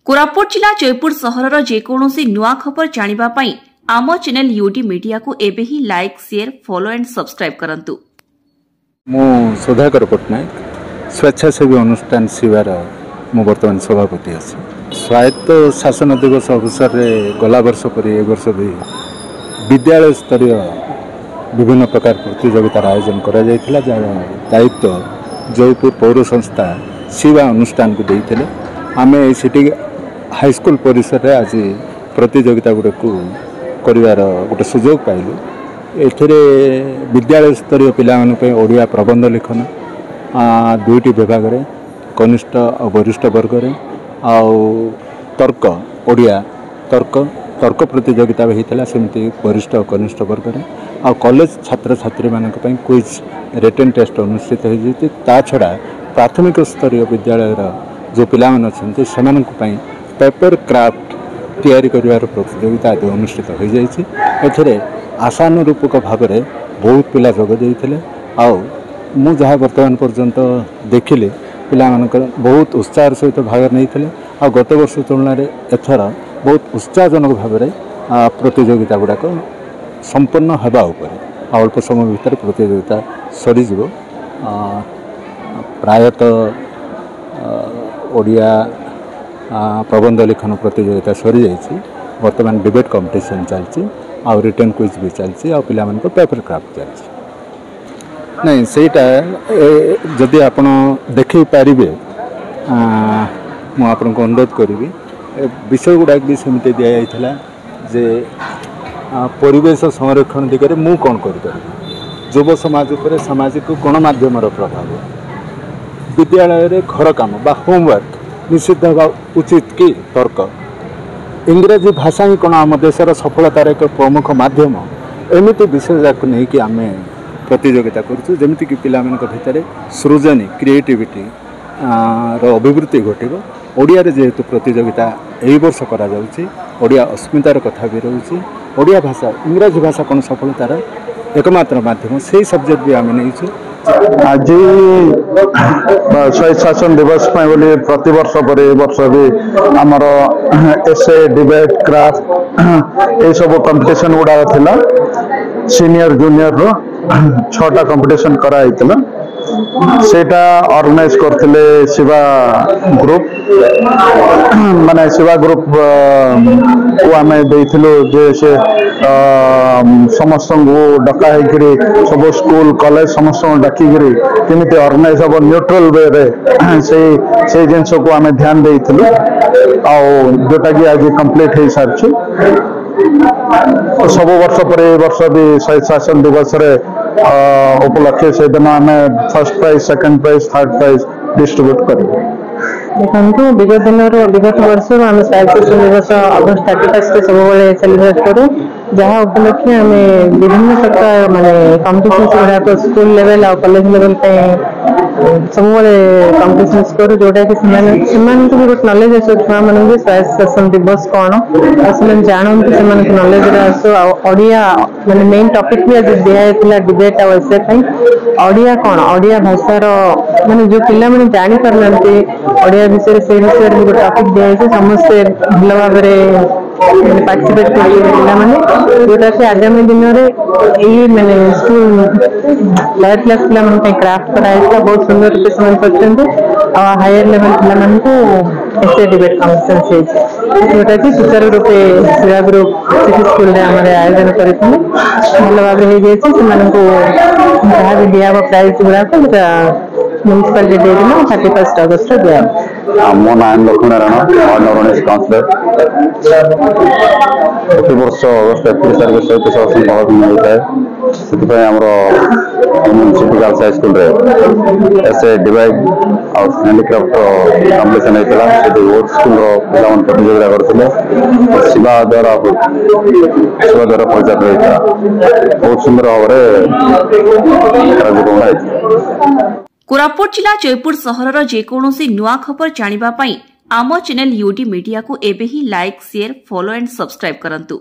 कोरापुट जिला जयपुर सहरर जेकोसी नुआ खबर जानिबा पई आम चैनल यूडी मीडिया को एबे ही like share follow and subscribe करंतु। मु सुधाकर पट्टनायक स्वेच्छासेवी अनुष्ठान शिवार मु बर्तमान सभापति अच्छे। स्वायत्त शासन दिवस अवसर में गला वर्ष पर ए वर्ष भी विद्यालय स्तरीय विभिन्न प्रकार प्रतियोगितार आयोजन करा जायथिला। दायित्व जयपुर पौर संस्था शिवा अनुष्ठान को देइथिले। आमे सिटी हाईस्कूल परिसर में आज प्रतियोगिता गुड़े कर गोटे सुजोग पाइलु। एथिरे विद्यालय स्तरीय पिला ओडिया प्रबंध लिखन दुईटी विभाग में कनिष्ठ और वरिष्ठ वर्ग में आउ तर्क ओडिया तर्क तर्क प्रतियोगिता होता सेमती वरिष्ठ और कनिष्ठ वर्ग में आ कॉलेज छात्र छात्री मान क्विज रिटन टेस्ट अनुष्ठित हो। ता छड़ा प्राथमिक स्तरीय विद्यालय जो पिला अच्छा से पेपर क्राफ्ट तैयारी कर प्रतियोगिता आदि अनुष्ठित हो जाए। आशानुरूपक भाव में बहुत पिला जोग देते मु जहाँ वर्तमान पर्यंत देखिली पिला बहुत उत्साह सहित भाग नहीं आ गत वर्ष तुलन में एथर बहुत उत्साहजनक भाव में प्रतियोगिता गुड़ाक संपन्न होगा अल्प समय भितर प्रतियोगिता सरीज। प्रायतः ओडिया प्रबंध लिखन प्रतियोगिता सरी जाइए। वर्तमान डिबेट कंपटीशन चलती आ रिटर्न क्विज भी चलती आ पिला पेपर क्राफ्ट चलती नहीं सेटा जदि आप देख पारे मुझे अनुरोध करी विषय गुड़ाक भी सेमती दि जाता जे परिवेश संरक्षण दिगरे मु कौन कर युव समाज पर सामाजिक गणमाध्यम प्रभाव विद्यालय रे घर काम बा होमवर्क निषिद्ध होगा उचित कि तर्क इंग्राजी भाषा ही कौन आम देशर सफलतार एक प्रमुख माध्यम एमती विषय जाक नहीं कि आम प्रतियोगिता करमती कि पिला भितर सृजनी क्रिएटिविटी अभिवृद्धि घटो। ओडिया जेहेतु प्रतियोगिता यही वर्ष करा जाउछि ओडिया अस्मितार कथा भी रही। ओडिया भाषा इंग्राजी भाषा कौन सफलतार एकमात्र माध्यम से सब्जेक्ट भी आम नहीं। आज शहीद शासन दिवस बोली प्रति वर्ष पर वर्ष भी आमर एसे डिबेट क्राफ्ट ये सब कंपटीशन गुड़ा थिला। सीनियर जूनियर रो 6टा कंपटीशन कराइला सेटा ऑर्गेनाइज करथिले शिवा ग्रुप माने शिवा ग्रुप को आमे देइथिलो जे से समस्त को डका हेकरी सब स्कूल कॉलेज समस्त डाकिगिरी केमिति ऑर्गेनाइज हम न्यूट्रल वे रे से जिनस को आमे ध्यान देइथिलो आ जोटा कि आज कंप्लीट हे सारछि। सब वर्ष पर वर्ष भी शहीद शासन दिवस उपलक्षे से दिन आम first prize second prize third prize distribute कर देखो विगत दिन विगत वर्ष आम शहीद शासन दिवस अगस्ट 31 सब सेलिब्रेट करूँ जहाँ उपलक्षे आम विभिन्न प्रकार माने कंपटीशन गुड़ाक स्कूल लेवल और कॉलेज लेवल सब कंपटीशन करूँ जोटा कि भी गोटे नॉलेज आस छुआ मान शहीद शासन दिवस कौन से जानते से नॉलेज आसो ओडिया माने मेन टॉपिक भी आज दिखाई डिबेट आ एसे ओडिया कौन ओडिया भाषार माने जो पिला माने जानी पारना ओडिया विषय से विषय भी गोटे टॉपिक दिखाई समस्ते भल भाव पार्टिसिपेट कर जोटा कि आगामी दिन में मैंने स्कूल लोअर क्लास पिला क्राफ्ट कराइला बहुत सुंदर रूप से हायर लेवल पिला एसे डिबेट कॉम्पिटिशन जोटा कि टीचर रूपे शिवा ग्रुप सिटी स्कूल आयोजन करते भल भाव जहाँ भी दिया प्राइज गुड़ाक म्यूनिसिपालिटी दे दिला 31 अगस्ट दिया। मो ना लक्ष्मण नारायण काउंसलर प्रति वर्ष अगस्ट 31 तारीख सहित शासन भाग होता है से म्यूनिसिपल गर्ल्स हाई स्कूल एसे डिवाइड और हैंडीक्राफ्ट कॉम्पिटिशन होता बोर्ड स्कूल पिला प्रतियोगिता करते शिवा द्वारा परिचालित होता बहुत सुंदर भाव। कोरापुट जिला जयपुर सहरर जेकोसी नुआ खबर जानिबा पई आम चैनल यूडी मीडिया को एबे ही like share follow and subscribe करंतु।